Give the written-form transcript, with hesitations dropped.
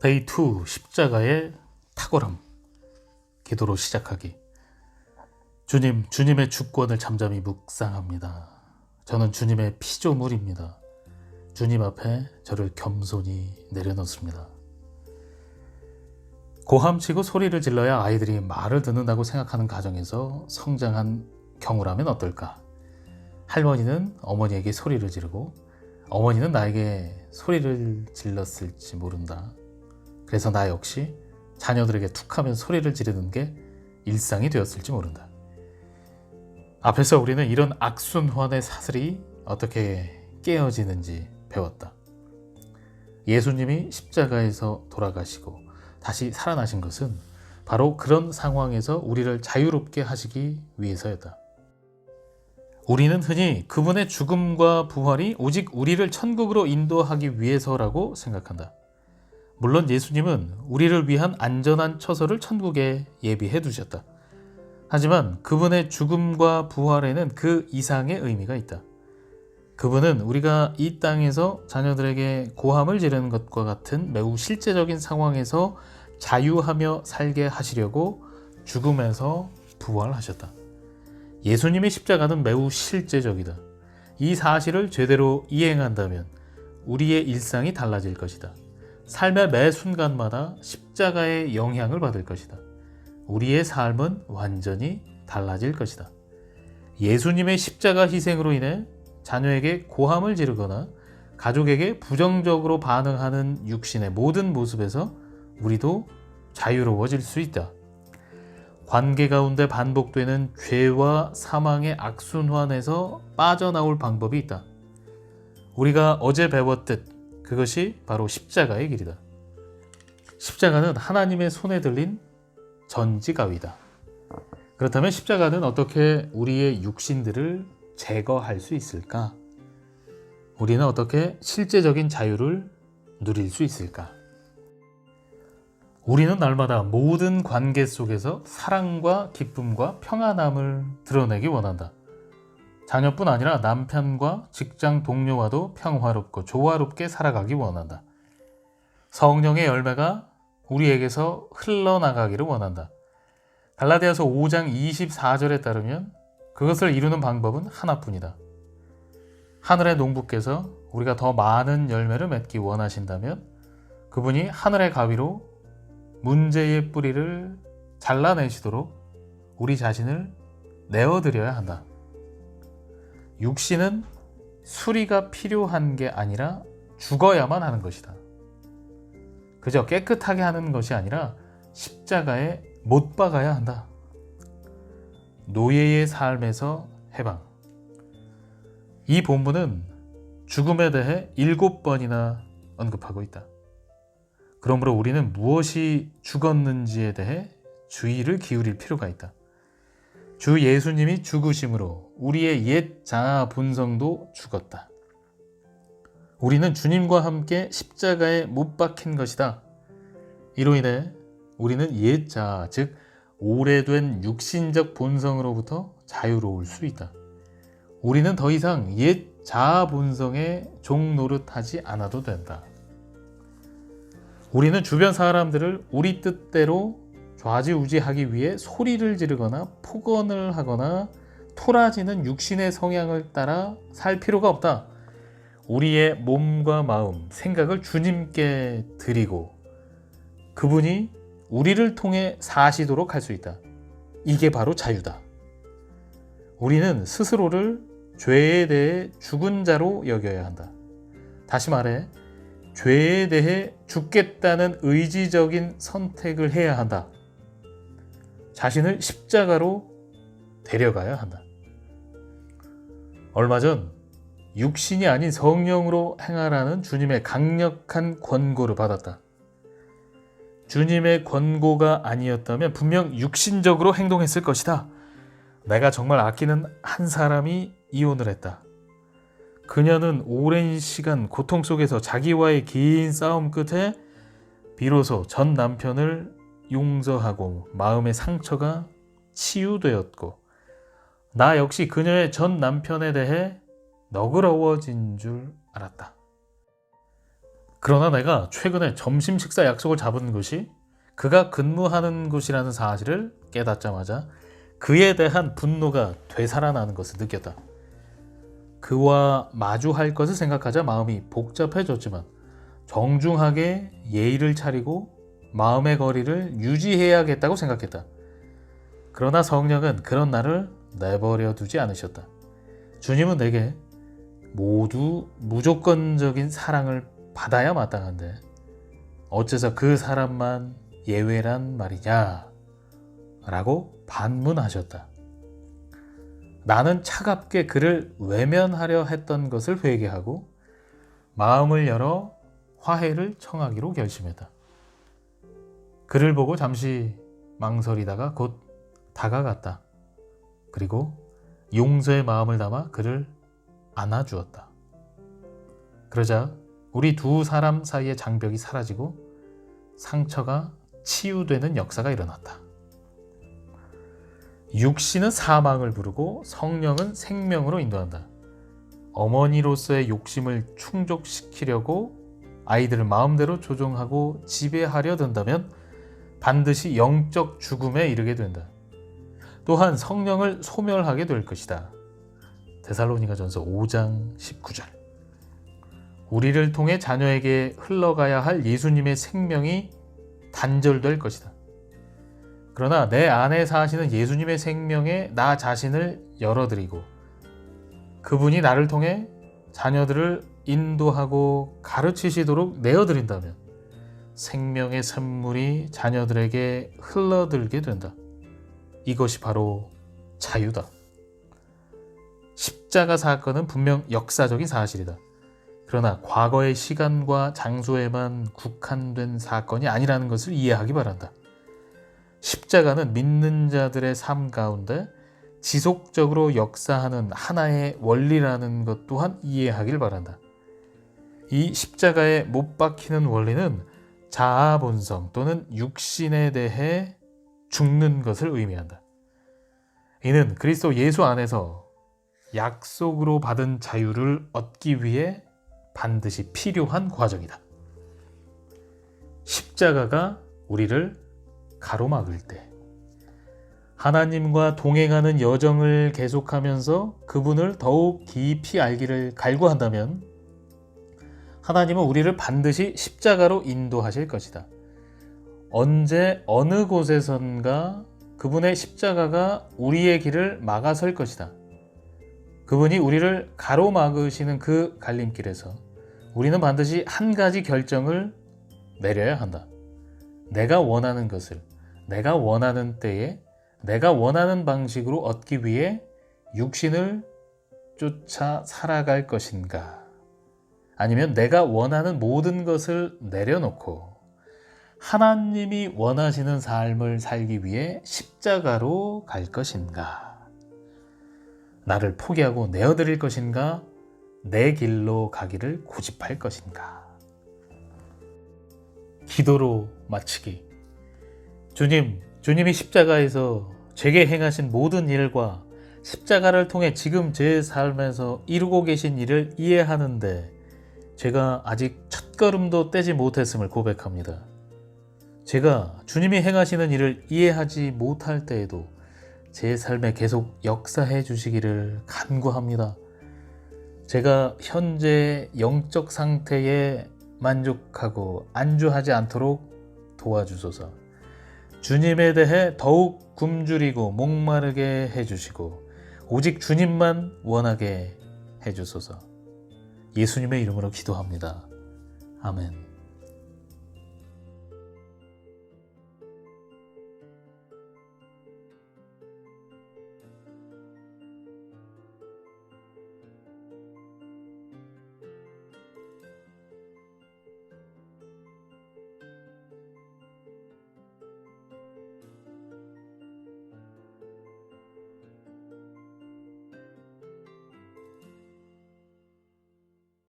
데이 2 십자가의 탁월함. 기도로 시작하기. 주님, 주님의 주권을 잠잠히 묵상합니다. 저는 주님의 피조물입니다. 주님 앞에 저를 겸손히 내려놓습니다. 고함치고 소리를 질러야 아이들이 말을 듣는다고 생각하는 가정에서 성장한 경우라면 어떨까? 할머니는 어머니에게 소리를 지르고 어머니는 나에게 소리를 질렀을지 모른다. 그래서 나 역시 자녀들에게 툭하면 소리를 지르는 게 일상이 되었을지 모른다. 앞에서 우리는 이런 악순환의 사슬이 어떻게 깨어지는지 배웠다. 예수님이 십자가에서 돌아가시고 다시 살아나신 것은 바로 그런 상황에서 우리를 자유롭게 하시기 위해서였다. 우리는 흔히 그분의 죽음과 부활이 오직 우리를 천국으로 인도하기 위해서라고 생각한다. 물론 예수님은 우리를 위한 안전한 처소를 천국에 예비해 두셨다. 하지만 그분의 죽음과 부활에는 그 이상의 의미가 있다. 그분은 우리가 이 땅에서 자녀들에게 고함을 지르는 것과 같은 매우 실제적인 상황에서 자유하며 살게 하시려고 죽음에서 부활하셨다. 예수님의 십자가는 매우 실제적이다. 이 사실을 제대로 이행한다면 우리의 일상이 달라질 것이다. 삶의 매 순간마다 십자가의 영향을 받을 것이다. 우리의 삶은 완전히 달라질 것이다. 예수님의 십자가 희생으로 인해 자녀에게 고함을 지르거나 가족에게 부정적으로 반응하는 육신의 모든 모습에서 우리도 자유로워질 수 있다. 관계 가운데 반복되는 죄와 사망의 악순환에서 빠져나올 방법이 있다. 우리가 어제 배웠듯 그것이 바로 십자가의 길이다. 십자가는 하나님의 손에 들린 전지가위다. 그렇다면 십자가는 어떻게 우리의 육신들을 제거할 수 있을까? 우리는 어떻게 실제적인 자유를 누릴 수 있을까? 우리는 날마다 모든 관계 속에서 사랑과 기쁨과 평안함을 드러내기 원한다. 자녀뿐 아니라 남편과 직장 동료와도 평화롭고 조화롭게 살아가기 원한다. 성령의 열매가 우리에게서 흘러나가기를 원한다. 갈라디아서 5장 24절에 따르면 그것을 이루는 방법은 하나뿐이다. 하늘의 농부께서 우리가 더 많은 열매를 맺기 원하신다면 그분이 하늘의 가위로 문제의 뿌리를 잘라내시도록 우리 자신을 내어드려야 한다. 육신은 수리가 필요한 게 아니라 죽어야만 하는 것이다. 그저 깨끗하게 하는 것이 아니라 십자가에 못 박아야 한다. 노예의 삶에서 해방. 이 본문은 죽음에 대해 7번이나 언급하고 있다. 그러므로 우리는 무엇이 죽었는지에 대해 주의를 기울일 필요가 있다. 주 예수님이 죽으심으로 우리의 옛 자아 본성도 죽었다. 우리는 주님과 함께 십자가에 못 박힌 것이다. 이로 인해 우리는 옛 자아, 즉 오래된 육신적 본성으로부터 자유로울 수 있다. 우리는 더 이상 옛 자아 본성의 종 노릇하지 않아도 된다. 우리는 주변 사람들을 우리 뜻대로 좌지우지하기 위해 소리를 지르거나 폭언을 하거나 토라지는 육신의 성향을 따라 살 필요가 없다. 우리의 몸과 마음, 생각을 주님께 드리고 그분이 우리를 통해 사시도록 할 수 있다. 이게 바로 자유다. 우리는 스스로를 죄에 대해 죽은 자로 여겨야 한다. 다시 말해, 죄에 대해 죽겠다는 의지적인 선택을 해야 한다. 자신을 십자가로 데려가야 한다. 얼마 전 육신이 아닌 성령으로 행하라는 주님의 강력한 권고를 받았다. 주님의 권고가 아니었다면 분명 육신적으로 행동했을 것이다. 내가 정말 아끼는 한 사람이 이혼을 했다. 그녀는 오랜 시간 고통 속에서 자기와의 긴 싸움 끝에 비로소 전 남편을 용서하고 마음의 상처가 치유되었고 나 역시 그녀의 전 남편에 대해 너그러워진 줄 알았다. 그러나 내가 최근에 점심 식사 약속을 잡은 곳이 그가 근무하는 곳이라는 사실을 깨닫자마자 그에 대한 분노가 되살아나는 것을 느꼈다. 그와 마주할 것을 생각하자 마음이 복잡해졌지만 정중하게 예의를 차리고 마음의 거리를 유지해야겠다고 생각했다. 그러나 성령은 그런 나를 내버려 두지 않으셨다. 주님은 내게 모두 무조건적인 사랑을 받아야 마땅한데 어째서 그 사람만 예외란 말이냐? 라고 반문하셨다. 나는 차갑게 그를 외면하려 했던 것을 회개하고 마음을 열어 화해를 청하기로 결심했다. 그를 보고 잠시 망설이다가 곧 다가갔다. 그리고 용서의 마음을 담아 그를 안아주었다. 그러자 우리 두 사람 사이의 장벽이 사라지고 상처가 치유되는 역사가 일어났다. 육신은 사망을 부르고 성령은 생명으로 인도한다. 어머니로서의 욕심을 충족시키려고 아이들을 마음대로 조종하고 지배하려 든다면 반드시 영적 죽음에 이르게 된다. 또한 성령을 소멸하게 될 것이다. 데살로니가전서 5장 19절. 우리를 통해 자녀에게 흘러가야 할 예수님의 생명이 단절될 것이다. 그러나 내 안에 사시는 예수님의 생명에 나 자신을 열어드리고 그분이 나를 통해 자녀들을 인도하고 가르치시도록 내어드린다면 생명의 샘물이 자녀들에게 흘러들게 된다. 이것이 바로 자유다. 십자가 사건은 분명 역사적인 사실이다. 그러나 과거의 시간과 장소에만 국한된 사건이 아니라는 것을 이해하기 바란다. 십자가는 믿는 자들의 삶 가운데 지속적으로 역사하는 하나의 원리라는 것 또한 이해하길 바란다. 이 십자가에 못 박히는 원리는 자아 본성 또는 육신에 대해 죽는 것을 의미한다. 이는 그리스도 예수 안에서 약속으로 받은 자유를 얻기 위해 반드시 필요한 과정이다. 십자가가 우리를 가로막을 때 하나님과 동행하는 여정을 계속하면서 그분을 더욱 깊이 알기를 갈구한다면 하나님은 우리를 반드시 십자가로 인도하실 것이다. 언제 어느 곳에선가 그분의 십자가가 우리의 길을 막아설 것이다. 그분이 우리를 가로막으시는 그 갈림길에서 우리는 반드시 한 가지 결정을 내려야 한다. 내가 원하는 것을 내가 원하는 때에 내가 원하는 방식으로 얻기 위해 육신을 쫓아 살아갈 것인가? 아니면 내가 원하는 모든 것을 내려놓고 하나님이 원하시는 삶을 살기 위해 십자가로 갈 것인가? 나를 포기하고 내어드릴 것인가? 내 길로 가기를 고집할 것인가? 기도로 마치기. 주님이 십자가에서 제게 행하신 모든 일과 십자가를 통해 지금 제 삶에서 이루고 계신 일을 이해하는데 제가 아직 첫걸음도 떼지 못했음을 고백합니다. 제가 주님이 행하시는 일을 이해하지 못할 때에도 제 삶에 계속 역사해 주시기를 간구합니다. 제가 현재 영적 상태에 만족하고 안주하지 않도록 도와주소서. 주님에 대해 더욱 굶주리고 목마르게 해주시고 오직 주님만 원하게 해주소서. 예수님의 이름으로 기도합니다. 아멘.